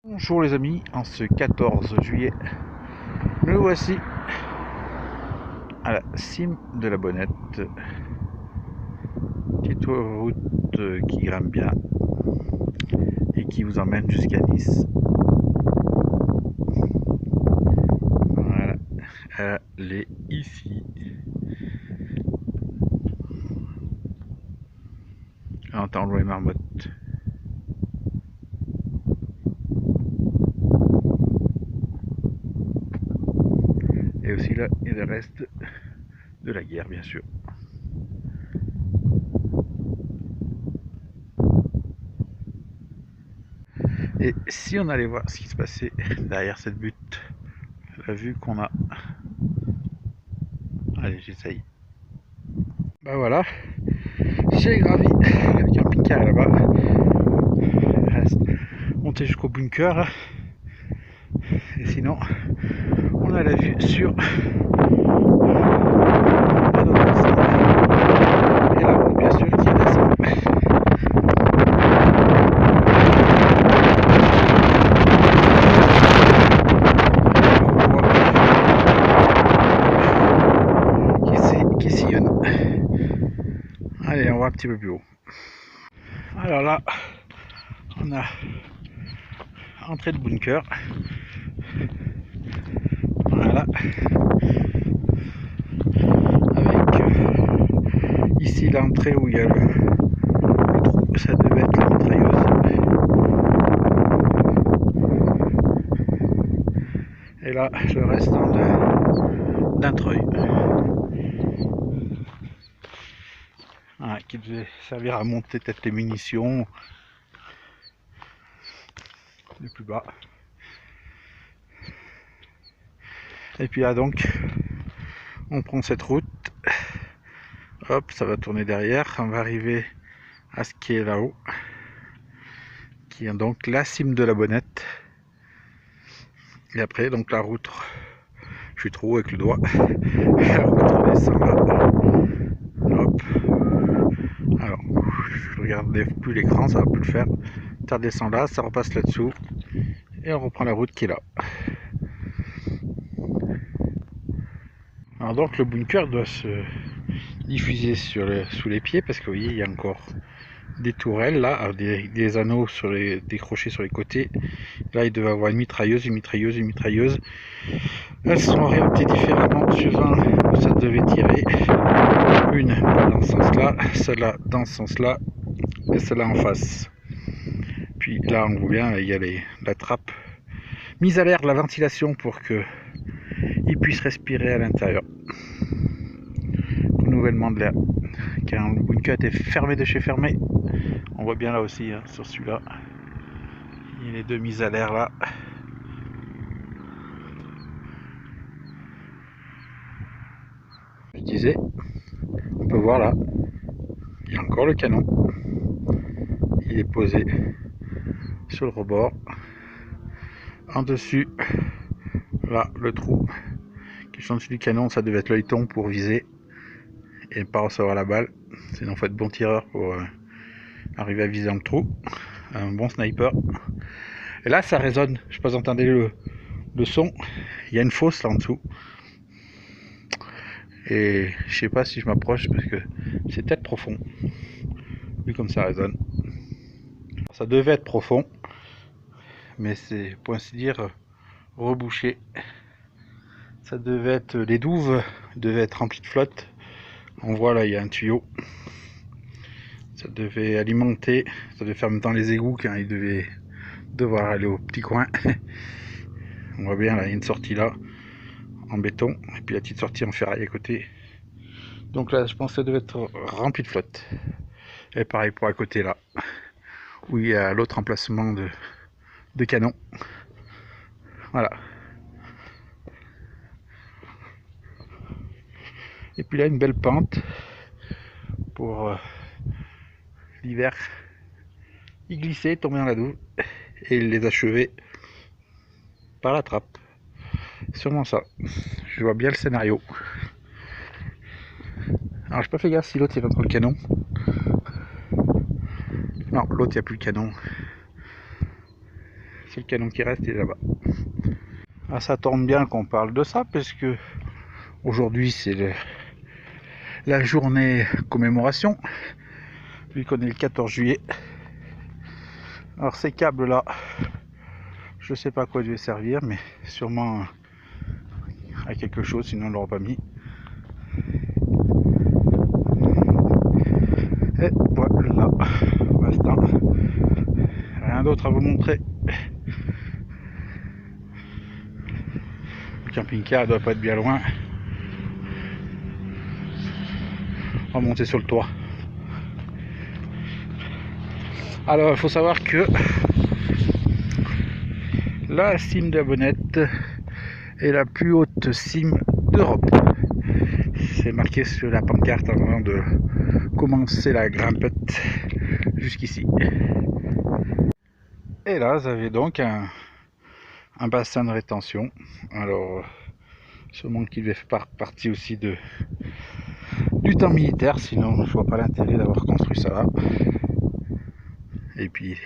Bonjour les amis, en ce 14 juillet, nous voici à la cime de la Bonnette, petite route qui grimpe bien et qui vous emmène jusqu'à Nice. Voilà, elle est ici. On entend loin les marmottes. Et aussi là, il y a le reste de la guerre, bien sûr. Et si on allait voir ce qui se passait derrière cette butte, la vue qu'on a. Allez, j'essaye. Bah voilà, j'ai gravi le camping-car là-bas. Il reste monter jusqu'au bunker. Et sinon, on a la vue sur la Nord-Ouest et la route bien sûr qui descend. Qui sillonne. Allez, on va un petit peu plus haut. Alors là, on a entrée de bunker. Voilà. Avec ici l'entrée où il y a le trou, ça devait être la mitrailleuse. Et là, le restant d'un treuil. Voilà, qui devait servir à monter peut-être les munitions du plus bas. Et puis là donc, on prend cette route. Hop, ça va tourner derrière. On va arriver à ce qui est là-haut, qui est donc la cime de la Bonnette. Et après, donc la route, je suis trop haut avec le doigt. La route redescend là. Hop. Alors, je regarde plus l'écran, ça va plus le faire. Ça redescend là, ça repasse là-dessous. Et on reprend la route qui est là. Alors donc le bunker doit se diffuser sous les pieds parce que vous voyez il y a encore des tourelles là, des anneaux décrochés sur les côtés. Là il devait avoir une mitrailleuse. Elles sont orientées différemment suivant où ça devait tirer. Une pas dans ce sens là, celle-là dans ce sens là et celle-là en face. Puis là on voit bien, il y a la trappe mise à l'air de la ventilation pour que il puisse respirer à l'intérieur. Renouvellement de l'air. Car le bunker était fermé de chez fermé. On voit bien là aussi, hein, sur celui-là. Il y a les deux mises à l'air là. Je disais, on peut voir là, il y a encore le canon. Il est posé sur le rebord. En dessus, là, le trou qui est en dessus du canon, ça devait être l'œilleton pour viser et pas recevoir la balle. Sinon, il faut être bon tireur pour arriver à viser dans le trou. Un bon sniper. Et là, ça résonne. Je sais pas si vous entendez le son. Il y a une fosse là en dessous. Et je sais pas si je m'approche parce que c'est peut-être profond. Vu comme ça résonne. Ça devait être profond. Mais c'est pour ainsi dire rebouché. Ça devait être. Les douves devaient être remplies de flotte. On voit là, il y a un tuyau. Ça devait alimenter. Ça devait faire dans les égouts quand il devait devoir aller au petit coin. On voit bien là, il y a une sortie là en béton et puis la petite sortie en ferraille à côté. Donc là, je pense que ça devait être rempli de flotte. Et pareil pour à côté là, où il y a l'autre emplacement de canon. Voilà. Et puis là, une belle pente pour l'hiver. Y glisser, tomber dans la douve et les achever par la trappe. Sûrement ça. Je vois bien le scénario. Alors j'ai pas fait gaffe si l'autre il est entre le canon. Non, l'autre il n'y a plus le canon. c'est le canon qui reste, il est là-bas. Ah, ça tombe bien qu'on parle de ça, parce que aujourd'hui c'est la journée commémoration, vu qu'on est le 14 juillet. Alors ces câbles là, je sais pas à quoi ils devaient servir, mais sûrement à quelque chose, sinon on l'aurait pas mis. Et voilà, pour l'instant, rien d'autre à vous montrer. Le camping-car doit pas être bien loin. On va monter sur le toit. Alors il faut savoir que la cime de la Bonnette est la plus haute cime d'Europe. C'est marqué sur la pancarte avant de commencer la grimpette jusqu'ici. Et là vous avez donc un bassin de rétention. Alors sûrement qu'il devait faire partie aussi du temps militaire, sinon je vois pas l'intérêt d'avoir construit ça là. Et puis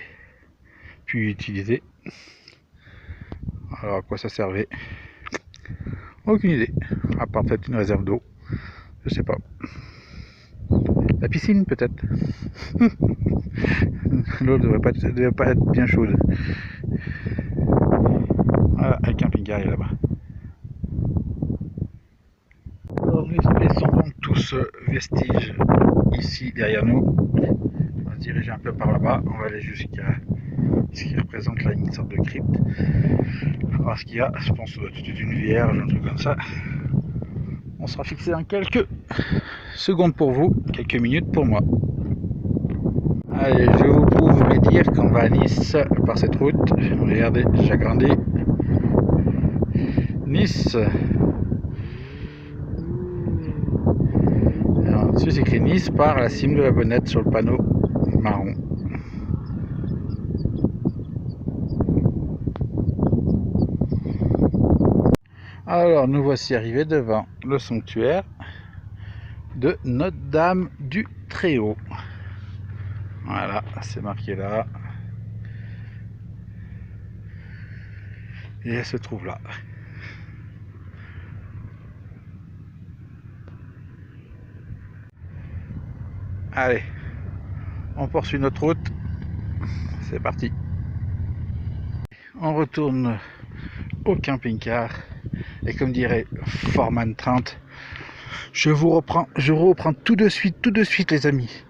utilisé. Alors à quoi ça servait? Aucune idée, à part peut-être une réserve d'eau, je sais pas. La piscine peut-être. L'eau devrait pas être bien chaude. Voilà, le camping-car est là-bas. Alors nous laissons donc tout ce vestige ici derrière nous. On va se diriger un peu par là-bas, on va aller jusqu'à ce qui représente là une sorte de crypte. On va voir ce qu'il y a, je pense que c'est une vierge, un truc comme ça. On sera fixé dans quelques secondes pour vous, quelques minutes pour moi. Allez, je vous prouve mes dires qu'on va à Nice par cette route. Regardez, j'agrandis. Nice. Alors, ensuite, c'est écrit Nice par la cime de la Bonnette sur le panneau marron. Alors, nous voici arrivés devant le sanctuaire de Notre-Dame du Très-Haut. Voilà, c'est marqué là. Et elle se trouve là. Allez, on poursuit notre route. C'est parti. On retourne au camping-car. Et comme dirait Foreman 30, je reprends tout de suite les amis.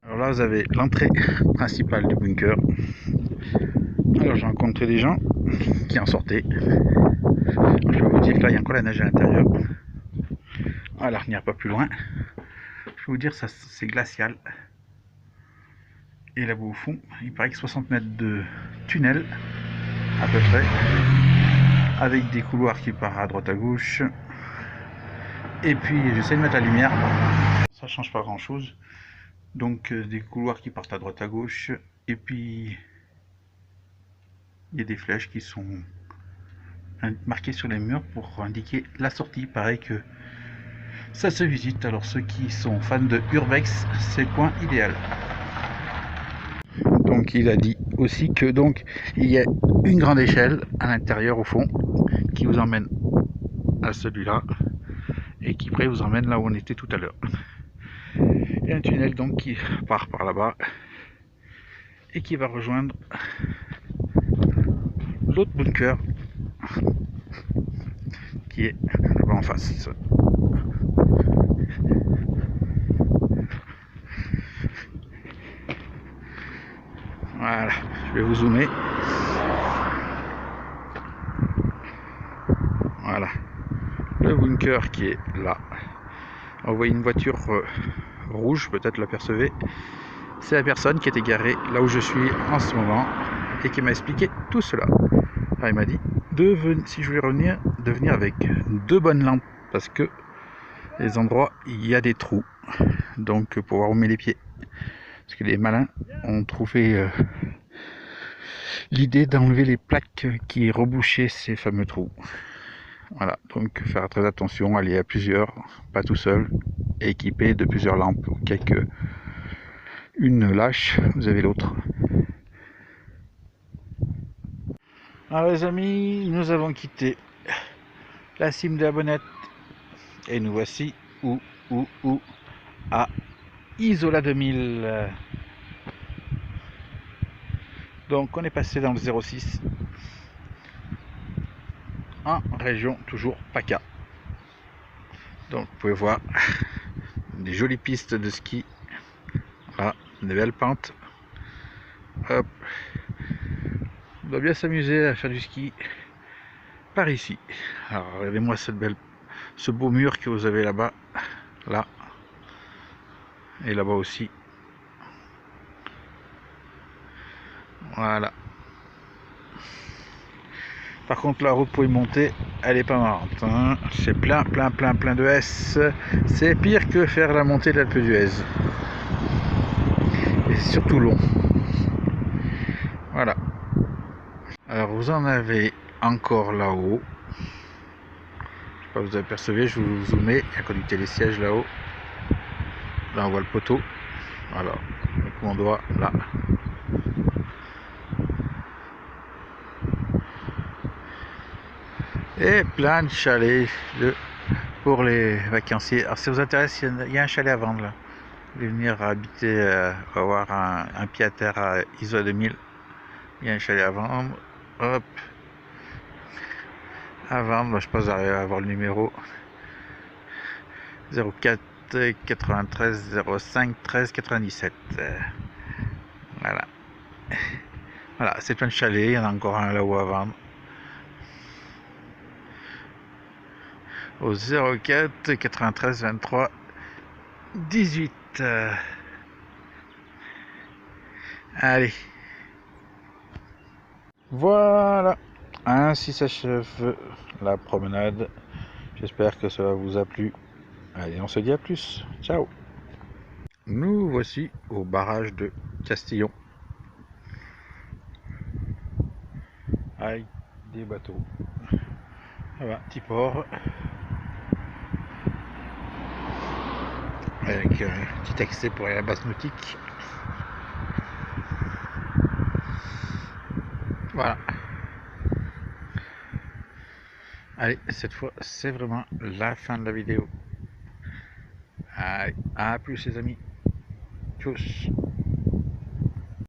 Alors là vous avez l'entrée principale du bunker. Alors j'ai rencontré des gens qui en sortaient. Je vais vous dire que là il y a encore la neige à l'intérieur. Voilà, on n'ira pas plus loin. Je vais vous dire ça c'est glacial. Et là-bas au fond, il paraît que 60 mètres de tunnel à peu près, avec des couloirs qui partent à droite à gauche. Et puis j'essaie de mettre la lumière, ça change pas grand chose. Donc des couloirs qui partent à droite à gauche, et puis il y a des flèches qui sont marquées sur les murs pour indiquer la sortie. Pareil que ça se visite, alors ceux qui sont fans de Urbex, c'est le coin idéal. Donc il a dit aussi que donc il y a une grande échelle à l'intérieur au fond qui vous emmène à celui-là et qui après vous emmène là où on était tout à l'heure. Il y a un tunnel donc qui part par là-bas et qui va rejoindre l'autre bunker qui est là-bas en face. Voilà, je vais vous zoomer. Voilà, le bunker qui est là. On voit une voiture rouge, peut-être l'apercevez. C'est la personne qui était garée là où je suis en ce moment et qui m'a expliqué tout cela. Alors, il m'a dit si je voulais revenir, de venir avec 2 bonnes lampes parce que les endroits il y a des trous, donc pour pouvoir où met les pieds. Parce que les malins ont trouvé l'idée d'enlever les plaques qui rebouchaient ces fameux trous. Voilà, donc faire très attention, aller à plusieurs, pas tout seul, et équipé de plusieurs lampes. Une lâche, vous avez l'autre. Alors les amis, nous avons quitté la cime de la Bonnette et nous voici où à Isola 2000. Donc on est passé dans le 06 en région toujours PACA. Donc vous pouvez voir des jolies pistes de ski, voilà, des belles pentes. Hop. On doit bien s'amuser à faire du ski par ici. Alors regardez-moi ce beau mur que vous avez là-bas, là et là-bas aussi. Voilà. Par contre la route pour y monter, elle est pas marrante, hein. C'est plein de S. C'est pire que faire la montée de l'Alpe d'Huez. Et c'est surtout long. Voilà. Alors vous en avez encore là-haut. Je sais pas, vous apercevez, je vous zoomez, il y a conducté les sièges là-haut. Là on voit le poteau. Voilà. Donc mon doigt là. Et plein de chalets pour les vacanciers. Alors si ça vous intéresse, il y a un chalet à vendre là. Vous pouvez venir habiter, avoir un pied à terre à Isola 2000. Il y a un chalet à vendre. Hop. À vendre, je pense à avoir le numéro 04 93 05 13 97. Voilà. Voilà, c'est plein de chalets, il y en a encore un là-haut à vendre. Au 04 93 23 18. Allez. Voilà. Ainsi s'achève la promenade. J'espère que cela vous a plu. Allez, on se dit à plus. Ciao. Nous voici au barrage de Castillon. Avec des bateaux. Voilà, petit port. Avec un petit accès pour la base nautique. Voilà. Allez, cette fois, c'est vraiment la fin de la vidéo. Allez, à plus les amis. Tchuss.